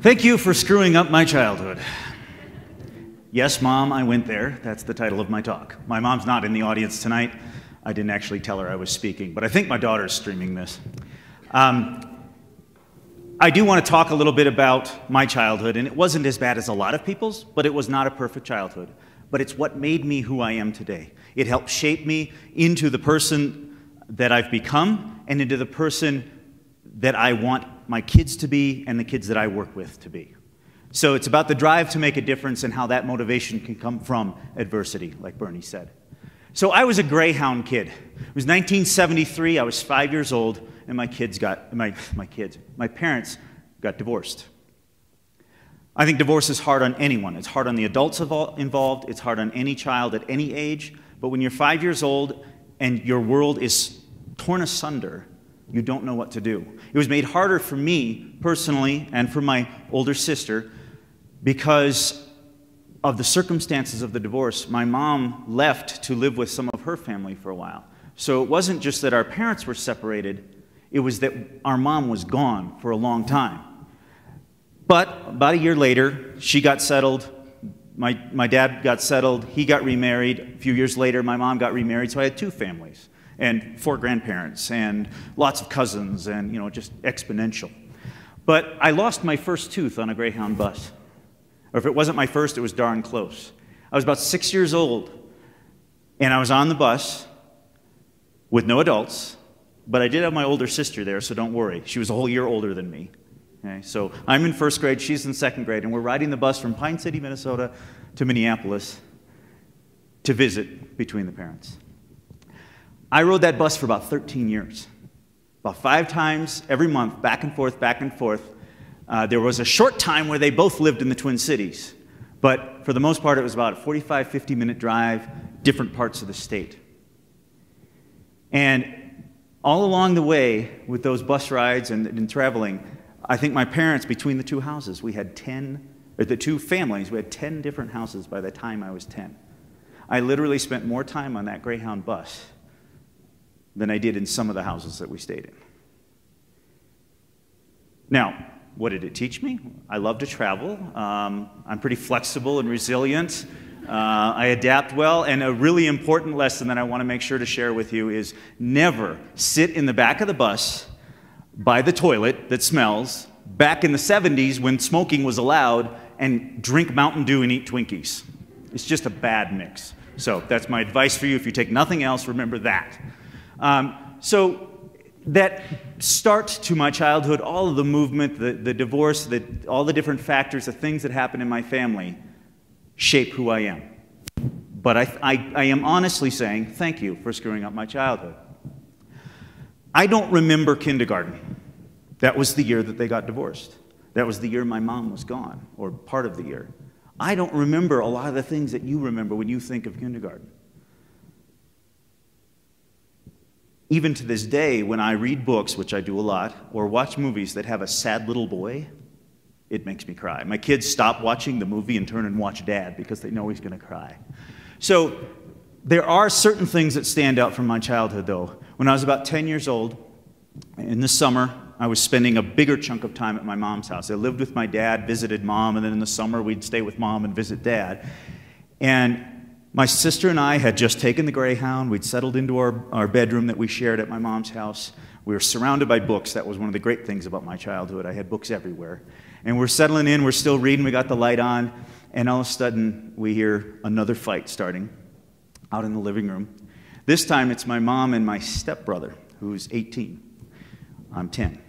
Thank you for screwing up my childhood. Yes, Mom, I went there. That's the title of my talk. My mom's not in the audience tonight. I didn't actually tell her I was speaking, but I think my daughter's streaming this. I do want to talk a little bit about my childhood, and it wasn't as bad as a lot of people's, but it was not a perfect childhood. But it's what made me who I am today. It helped shape me into the person that I've become and into the person that I want my kids to be and the kids that I work with to be. So it's about the drive to make a difference and how that motivation can come from adversity, like Bernie said. So I was a Greyhound kid. It was 1973, I was 5 years old, and my parents got divorced. I think divorce is hard on anyone. It's hard on the adults involved, it's hard on any child at any age, but when you're 5 years old and your world is torn asunder, you don't know what to do. It was made harder for me personally and for my older sister because of the circumstances of the divorce. My mom left to live with some of her family for a while. So it wasn't just that our parents were separated, it was that our mom was gone for a long time. But about a year later, she got settled, my dad got settled, he got remarried. A few years later, my mom got remarried, so I had two families and 4 grandparents and lots of cousins and, just exponential. But I lost my first tooth on a Greyhound bus. Or if it wasn't my first, it was darn close. I was about 6 years old, and I was on the bus with no adults, but I did have my older sister there, so don't worry. She was a whole year older than me. Okay, so I'm in first grade, she's in second grade, and we're riding the bus from Pine City, Minnesota to Minneapolis to visit between the parents. I rode that bus for about 13 years. About 5 times every month, back and forth, back and forth. There was a short time where they both lived in the Twin Cities, but for the most part it was about a 45, 50-minute drive, different parts of the state. And all along the way with those bus rides and traveling, I think my parents, between the two houses, the two families, we had 10 different houses by the time I was 10. I literally spent more time on that Greyhound bus than I did in some of the houses that we stayed in. Now, what did it teach me? I love to travel. I'm pretty flexible and resilient. I adapt well, and a really important lesson that I want to make sure to share with you is never sit in the back of the bus by the toilet that smells, back in the 70s when smoking was allowed, and drink Mountain Dew and eat Twinkies. It's just a bad mix. So that's my advice for you. If you take nothing else, remember that. So that start to my childhood, all of the movement, the divorce, all the different factors, the things that happen in my family shape who I am. But I am honestly saying thank you for screwing up my childhood. I don't remember kindergarten. That was the year that they got divorced. That was the year my mom was gone, or part of the year. I don't remember a lot of the things that you remember when you think of kindergarten. Even to this day, when I read books, which I do a lot, or watch movies that have a sad little boy, it makes me cry. My kids stop watching the movie and turn and watch Dad because they know he's going to cry. So there are certain things that stand out from my childhood, though. When I was about 10 years old, in the summer, I was spending a bigger chunk of time at my mom's house. I lived with my dad, visited Mom, and then in the summer we'd stay with Mom and visit Dad. And my sister and I had just taken the Greyhound. We'd settled into our bedroom that we shared at my mom's house. We were surrounded by books. That was one of the great things about my childhood. I had books everywhere. And we're settling in, we're still reading, we got the light on, and all of a sudden we hear another fight starting out in the living room. This time it's my mom and my stepbrother, who's 18. I'm 10.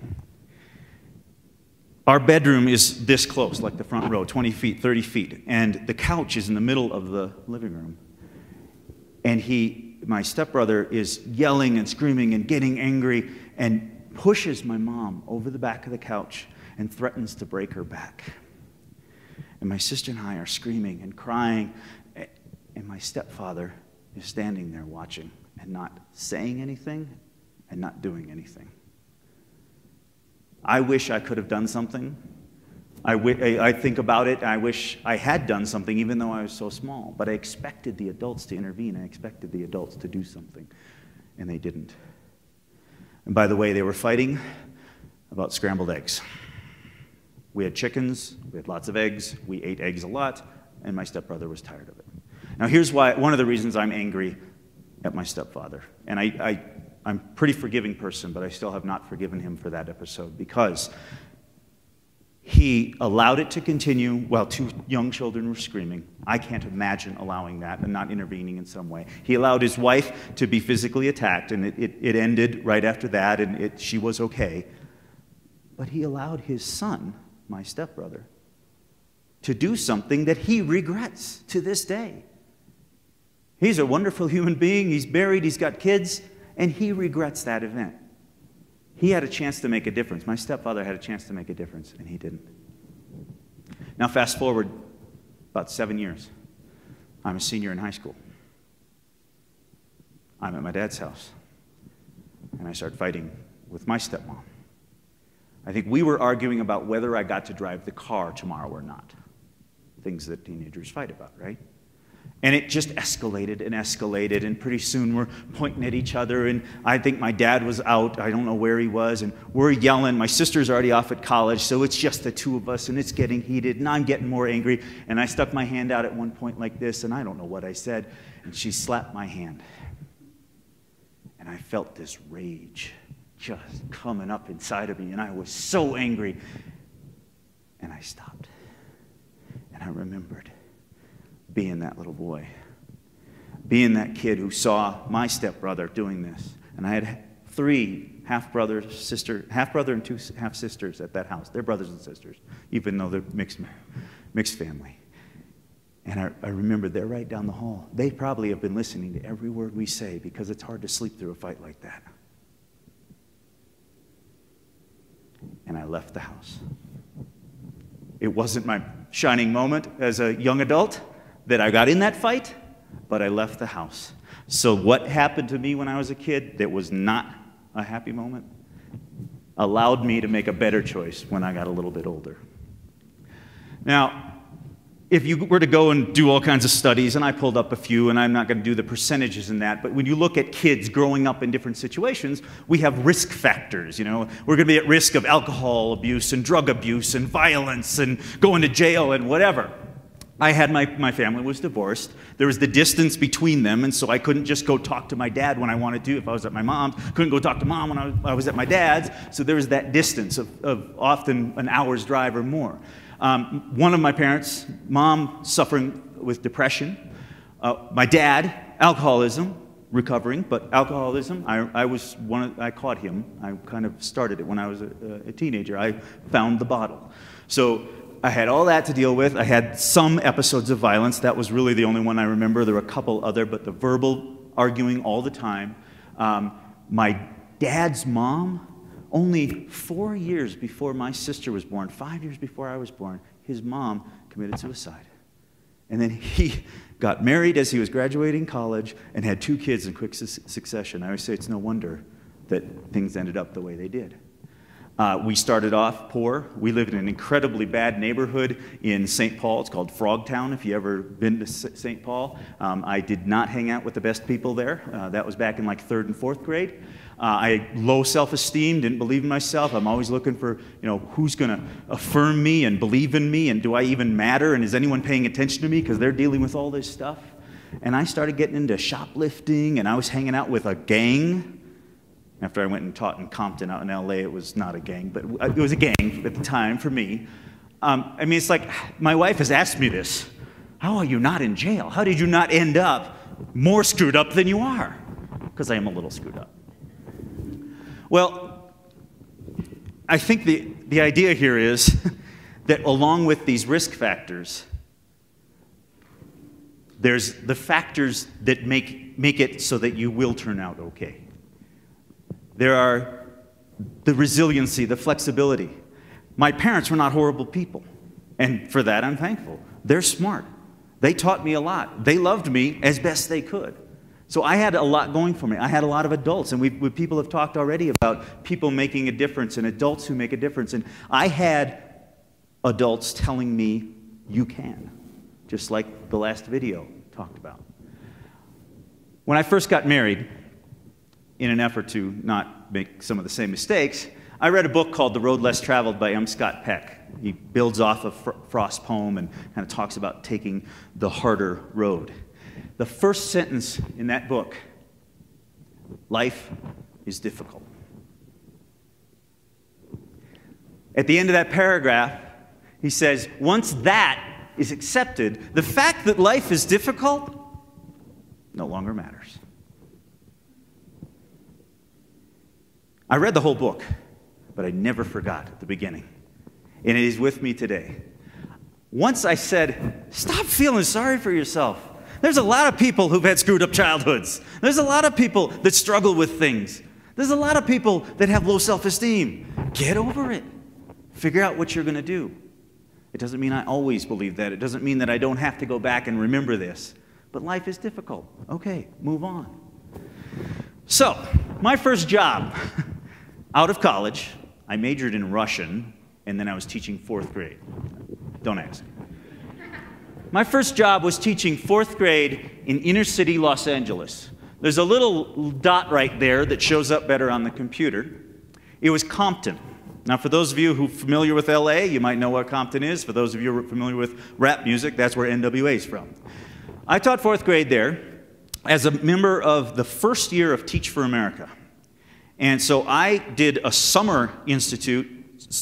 Our bedroom is this close, like the front row, 20 feet, 30 feet, and the couch is in the middle of the living room. And my stepbrother is yelling and screaming and getting angry and pushes my mom over the back of the couch and threatens to break her back. And my sister and I are screaming and crying, and my stepfather is standing there watching and not saying anything and not doing anything. I wish I could have done something. I think about it, and I wish I had done something even though I was so small. But I expected the adults to intervene. I expected the adults to do something, and they didn't. And by the way, they were fighting about scrambled eggs. We had chickens, we had lots of eggs, we ate eggs a lot, and my stepbrother was tired of it. Now here's why, one of the reasons I'm angry at my stepfather. And I'm a pretty forgiving person, but I still have not forgiven him for that episode, because he allowed it to continue while two young children were screaming. I can't imagine allowing that and not intervening in some way. He allowed his wife to be physically attacked, and it ended right after that, and she was okay. But he allowed his son, my stepbrother, to do something that he regrets to this day. He's a wonderful human being. He's married. He's got kids. And he regrets that event. He had a chance to make a difference. My stepfather had a chance to make a difference, and he didn't. Now fast forward about 7 years. I'm a senior in high school. I'm at my dad's house. And I start fighting with my stepmom. I think we were arguing about whether I got to drive the car tomorrow or not. Things that teenagers fight about, right? And it just escalated, and pretty soon we're pointing at each other, and I think my dad was out. I don't know where he was, and we're yelling. My sister's already off at college, so it's just the two of us, and it's getting heated, and I'm getting more angry, and I stuck my hand out at one point like this, and I don't know what I said, and she slapped my hand. And I felt this rage just coming up inside of me, and I was so angry. And I stopped, and I remembered being that little boy, being that kid who saw my stepbrother doing this. And I had 3 half-brother and 2 half-sisters at that house. They're brothers and sisters, even though they're mixed family. And I remember they're right down the hall. They probably have been listening to every word we say, because it's hard to sleep through a fight like that. And I left the house. It wasn't my shining moment as a young adult that I got in that fight, but I left the house. So what happened to me when I was a kid that was not a happy moment allowed me to make a better choice when I got a little bit older. Now, if you were to go and do all kinds of studies, and I pulled up a few, and I'm not going to do the percentages in that, but when you look at kids growing up in different situations, we have risk factors. You know, we're going to be at risk of alcohol abuse and drug abuse and violence and going to jail and whatever. I had my family was divorced. There was the distance between them, and so I couldn't just go talk to my dad when I wanted to. If I was at my mom's, couldn't go talk to mom when I was at my dad's. So there was that distance of often an hour's drive or more. One of my parents, mom suffering with depression. My dad, alcoholism, recovering, but alcoholism, I caught him. I kind of started it when I was a teenager. I found the bottle. So I had all that to deal with. I had some episodes of violence. That was really the only one I remember. There were a couple other, but the verbal arguing all the time. My dad's mom, only 4 years before my sister was born, 5 years before I was born, his mom committed suicide. And then he got married as he was graduating college and had 2 kids in quick succession. I always say it's no wonder that things ended up the way they did. We started off poor. We lived in an incredibly bad neighborhood in St. Paul. It's called Frogtown, if you've ever been to St. Paul. I did not hang out with the best people there. That was back in like 3rd and 4th grade. I had low self-esteem, didn't believe in myself. I'm always looking for, who's going to affirm me and believe in me, and do I even matter, and is anyone paying attention to me, because they're dealing with all this stuff. And I started getting into shoplifting, and I was hanging out with a gang. After I went and taught in Compton out in LA, it was not a gang, but it was a gang at the time for me. It's like, my wife has asked me this. How are you not in jail? How did you not end up more screwed up than you are? Because I am a little screwed up. Well, I think the idea here is that along with these risk factors, there's the factors that make it so that you will turn out okay. There are the resiliency, the flexibility. My parents were not horrible people, and for that I'm thankful. They're smart. They taught me a lot. They loved me as best they could. So I had a lot going for me. I had a lot of adults, and people have talked already about people making a difference and adults who make a difference. And I had adults telling me, you can, just like the last video talked about. When I first got married, in an effort to not make some of the same mistakes, I read a book called The Road Less Traveled by M. Scott Peck. He builds off of Frost's poem and kind of talks about taking the harder road. The first sentence in that book, life is difficult. At the end of that paragraph, he says, once that is accepted, the fact that life is difficult no longer matters. I read the whole book, but I never forgot the beginning. And it is with me today. Once I said, stop feeling sorry for yourself. There's a lot of people who've had screwed up childhoods. There's a lot of people that struggle with things. There's a lot of people that have low self-esteem. Get over it. Figure out what you're going to do. It doesn't mean I always believe that. It doesn't mean that I don't have to go back and remember this. But life is difficult. Okay, move on. So, my first job out of college, I majored in Russian, and then I was teaching 4th grade. Don't ask. My first job was teaching 4th grade in inner city Los Angeles. There's a little dot right there that shows up better on the computer. It was Compton. Now, for those of you who are familiar with LA, you might know what Compton is. For those of you who are familiar with rap music, that's where NWA is from. I taught 4th grade there as a member of the first year of Teach for America. And so I did a summer institute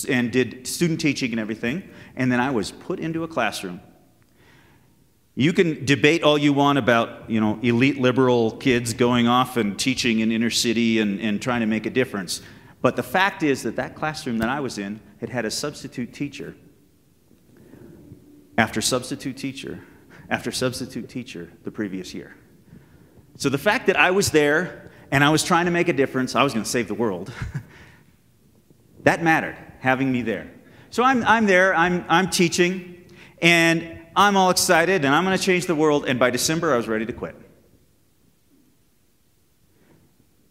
and did student teaching and everything, and then I was put into a classroom. You can debate all you want about, elite liberal kids going off and teaching in inner city and trying to make a difference. But the fact is that that classroom that I was in had a substitute teacher after substitute teacher after substitute teacher the previous year. So the fact that I was there and I was trying to make a difference, I was going to save the world, that mattered, having me there. So I'm there, I'm teaching, and I'm all excited, and I'm going to change the world, and by December I was ready to quit.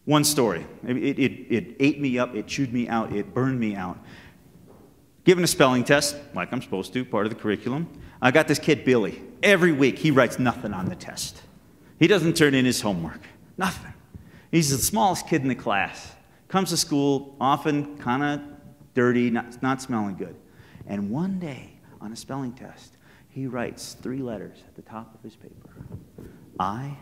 One story. It ate me up, it chewed me out, it burned me out. Given a spelling test, like I'm supposed to, part of the curriculum, I got this kid, Billy. Every week, he writes nothing on the test. He doesn't turn in his homework. Nothing. He's the smallest kid in the class. Comes to school, often kind of dirty, not smelling good. And one day, on a spelling test, he writes 3 letters at the top of his paper. I-N-H.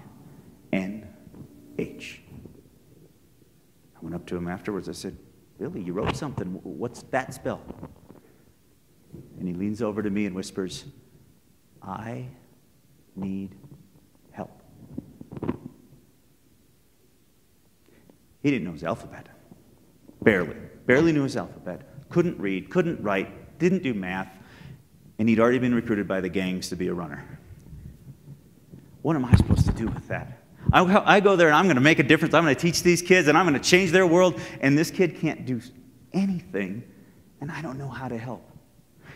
I went up to him afterwards. I said, Billy, you wrote something. What's that spell? And he leans over to me and whispers, I need help. He didn't know his alphabet. Barely knew his alphabet. Couldn't read, couldn't write, didn't do math, and he'd already been recruited by the gangs to be a runner. What am I supposed to do with that? I go there and I'm going to make a difference. I'm going to teach these kids and I'm going to change their world, and this kid can't do anything, and I don't know how to help.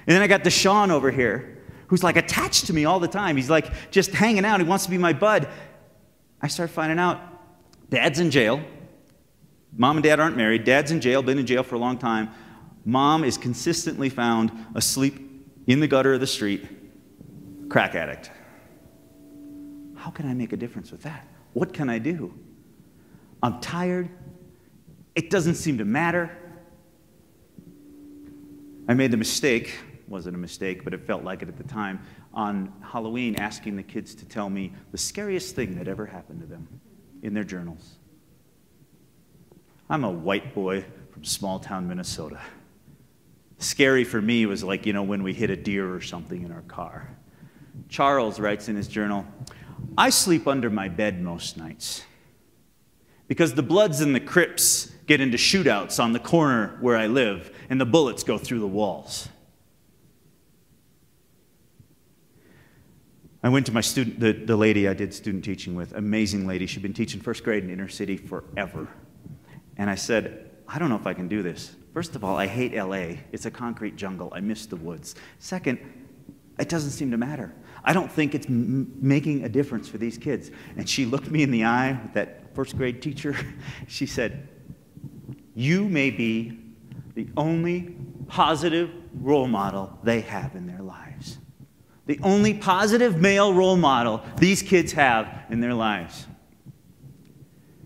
And then I got Deshaun over here, who's like attached to me all the time. He's like just hanging out. He wants to be my bud. I start finding out Dad's in jail. Mom and Dad aren't married. Dad's in jail, been in jail for a long time. Mom is consistently found asleep in the gutter of the street, crack addict. How can I make a difference with that? What can I do? I'm tired. It doesn't seem to matter. I made the mistake, wasn't a mistake, but it felt like it at the time, on Halloween asking the kids to tell me the scariest thing that ever happened to them in their journals. I'm a white boy from small town Minnesota. Scary for me was like, when we hit a deer or something in our car. Charles writes in his journal, I sleep under my bed most nights because the Bloods and the Crips get into shootouts on the corner where I live, and the bullets go through the walls. I went to my student, the lady I did student teaching with, amazing lady. She'd been teaching 1st grade in inner city forever. And I said, I don't know if I can do this. First of all, I hate LA. It's a concrete jungle. I miss the woods. Second, it doesn't seem to matter. I don't think it's making a difference for these kids. And she looked me in the eye with that 1st grade teacher. She said, you may be the only positive role model they have in their lives. The only positive male role model these kids have in their lives.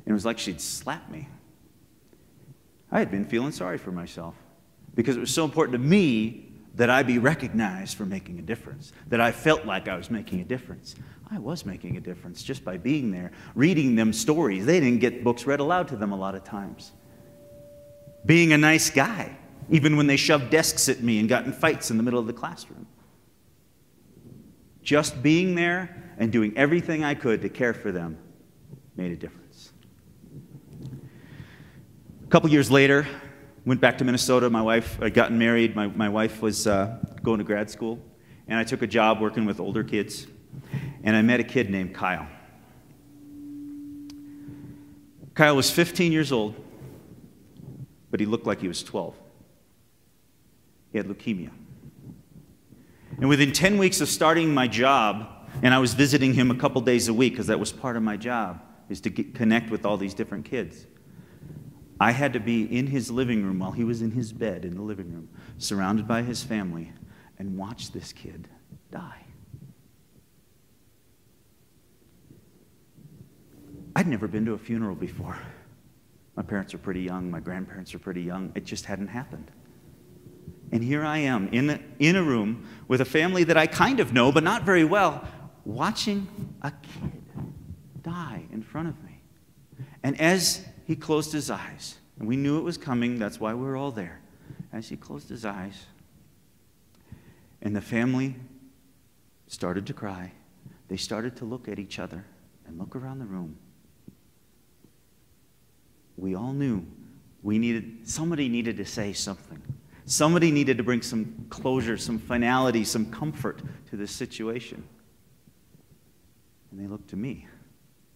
And it was like she'd slapped me. I had been feeling sorry for myself because it was so important to me that I be recognized for making a difference, that I felt like I was making a difference. I was making a difference just by being there, reading them stories. They didn't get books read aloud to them a lot of times. Being a nice guy, even when they shoved desks at me and got in fights in the middle of the classroom. Just being there and doing everything I could to care for them made a difference. A couple years later, went back to Minnesota. My wife had gotten married. My wife was going to grad school. And I took a job working with older kids. And I met a kid named Kyle. Kyle was 15 years old, but he looked like he was 12. He had leukemia. And within 10 weeks of starting my job, and I was visiting him a couple days a week because that was part of my job, is to connect with all these different kids. I had to be in his living room while he was in his bed in the living room, surrounded by his family, and watch this kid die. I'd never been to a funeral before. My parents are pretty young. My grandparents are pretty young. It just hadn't happened. And here I am in a room with a family that I kind of know, but not very well, watching a kid die in front of me. And as he closed his eyes, and we knew it was coming, that's why we were all there. As he closed his eyes, and the family started to cry, they started to look at each other and look around the room. We all knew somebody needed to say something. Somebody needed to bring some closure, some finality, some comfort to this situation. And they looked to me,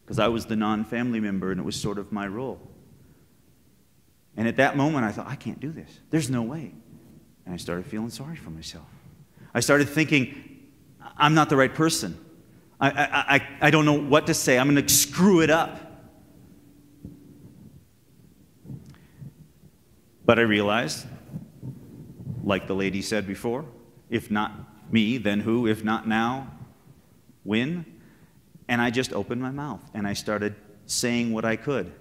because I was the non-family member, and it was sort of my role. And at that moment, I thought, I can't do this. There's no way. And I started feeling sorry for myself. I started thinking, I'm not the right person. I don't know what to say. I'm going to screw it up. But I realized, like the lady said before, if not me, then who? If not now, when? And I just opened my mouth, and I started saying what I could.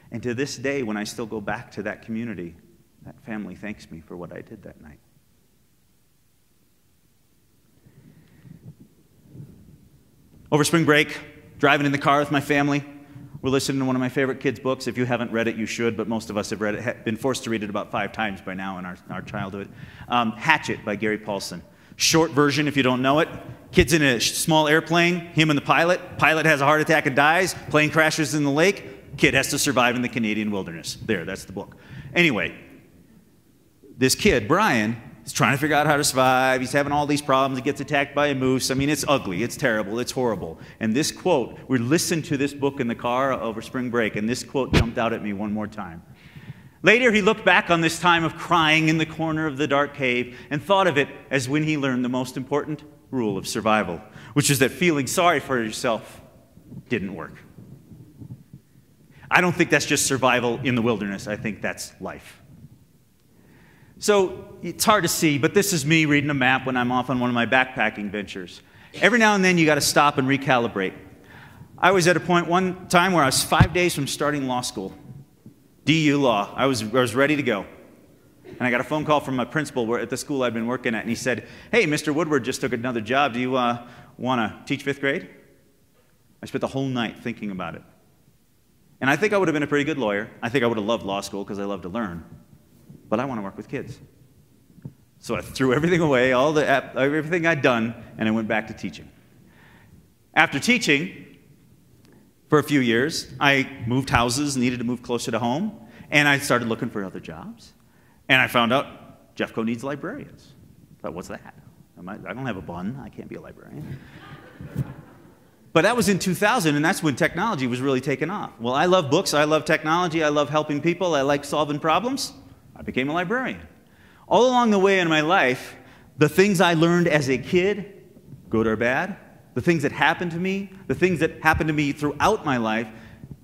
And to this day, when I still go back to that community, that family thanks me for what I did that night. Over spring break, driving in the car with my family, we're listening to one of my favorite kids' books. If you haven't read it, you should, but most of us have read it, been forced to read it about 5 times by now in our childhood. Hatchet by Gary Paulson. Short version, if you don't know it. Kid's in a small airplane, him and the pilot. Pilot has a heart attack and dies. Plane crashes in the lake. Kid has to survive in the Canadian wilderness. There, that's the book. Anyway, this kid, Brian, is trying to figure out how to survive. He's having all these problems. He gets attacked by a moose. I mean, it's ugly. It's terrible. It's horrible. And this quote, we listened to this book in the car over spring break, and this quote jumped out at me one more time. Later, he looked back on this time of crying in the corner of the dark cave and thought of it as when he learned the most important rule of survival, which is that feeling sorry for yourself didn't work. I don't think that's just survival in the wilderness. I think that's life. So it's hard to see, but this is me reading a map when I'm off on one of my backpacking ventures. Every now and then you got to stop and recalibrate. I was at a point one time where I was 5 days from starting law school, DU law. I was ready to go. And I got a phone call from my principal at the school I'd been working at, and he said, "Hey, Mr. Woodward just took another job. Do you want to teach 5th grade?" I spent the whole night thinking about it. And I think I would have been a pretty good lawyer. I think I would have loved law school because I love to learn. But I want to work with kids. So I threw everything away, everything I'd done, and I went back to teaching. After teaching for a few years, I moved houses, needed to move closer to home, and I started looking for other jobs. And I found out Jeffco needs librarians. I thought, what's that? I don't have a bun. I can't be a librarian. But that was in 2000, and that's when technology was really taking off. Well, I love books. I love technology. I love helping people. I like solving problems. I became a librarian. All along the way in my life, the things I learned as a kid, good or bad, the things that happened to me, the things that happened to me throughout my life,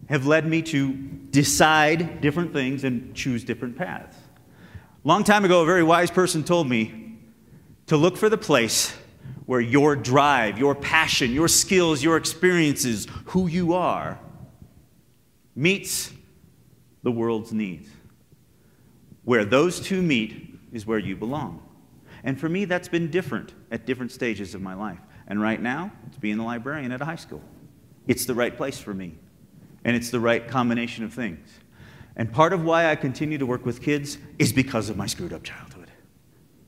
have led me to decide different things and choose different paths. A long time ago, a very wise person told me to look for the place where your drive, your passion, your skills, your experiences, who you are, meets the world's needs. Where those two meet is where you belong. And for me, that's been different at different stages of my life. And right now, it's being a librarian at a high school. It's the right place for me. And it's the right combination of things. And part of why I continue to work with kids is because of my screwed up childhood.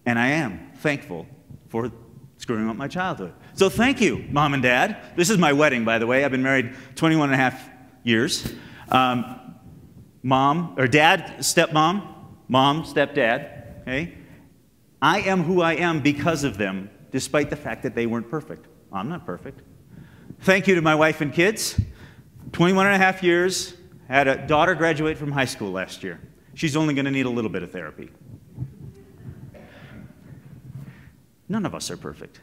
And I am thankful for screwing up my childhood. So thank you, Mom and Dad. This is my wedding, by the way. I've been married 21 and a half years. Mom, or dad, stepmom, mom, stepdad, okay? I am who I am because of them, despite the fact that they weren't perfect. I'm not perfect. Thank you to my wife and kids. 21 and a half years, had a daughter graduate from high school last year. She's only going to need a little bit of therapy. None of us are perfect.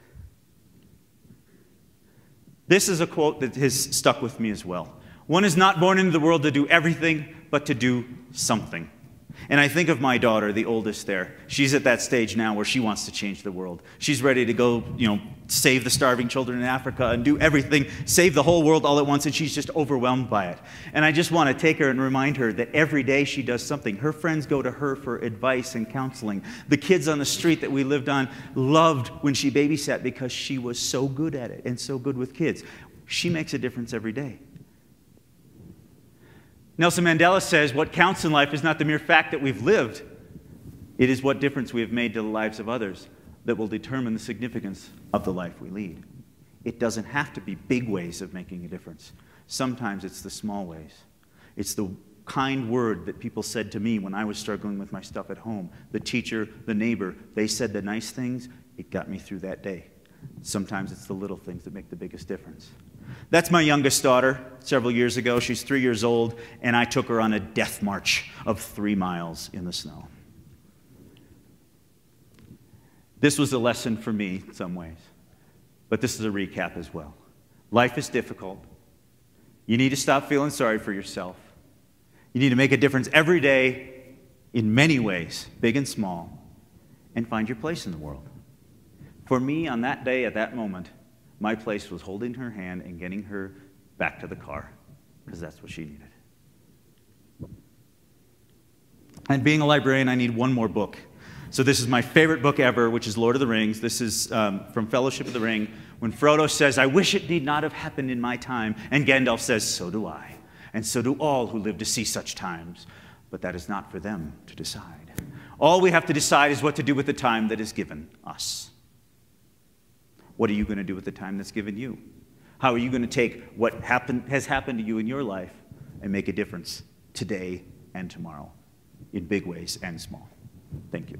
This is a quote that has stuck with me as well. One is not born into the world to do everything, but to do something. And I think of my daughter, the oldest there. She's at that stage now where she wants to change the world. She's ready to go, save the starving children in Africa and do everything, save the whole world all at once, and she's just overwhelmed by it. And I just want to take her and remind her that every day she does something. Her friends go to her for advice and counseling. The kids on the street that we lived on loved when she babysat because she was so good at it and so good with kids. She makes a difference every day. Nelson Mandela says, what counts in life is not the mere fact that we've lived. It is what difference we have made to the lives of others that will determine the significance of the life we lead. It doesn't have to be big ways of making a difference. Sometimes it's the small ways. It's the kind word that people said to me when I was struggling with my stuff at home. The teacher, the neighbor, they said the nice things. It got me through that day. Sometimes it's the little things that make the biggest difference. That's my youngest daughter, several years ago. She's 3 years old, and I took her on a death march of 3 miles in the snow. This was a lesson for me in some ways, but this is a recap as well. Life is difficult. You need to stop feeling sorry for yourself. You need to make a difference every day in many ways, big and small, and find your place in the world. For me, on that day, at that moment, my place was holding her hand and getting her back to the car, because that's what she needed. And being a librarian, I need one more book. So this is my favorite book ever, which is Lord of the Rings. This is from Fellowship of the Ring, when Frodo says, I wish it need not have happened in my time, and Gandalf says, so do I, and so do all who live to see such times. But that is not for them to decide. All we have to decide is what to do with the time that is given us. What are you going to do with the time that's given you? How are you going to take what has happened to you in your life and make a difference today and tomorrow in big ways and small? Thank you.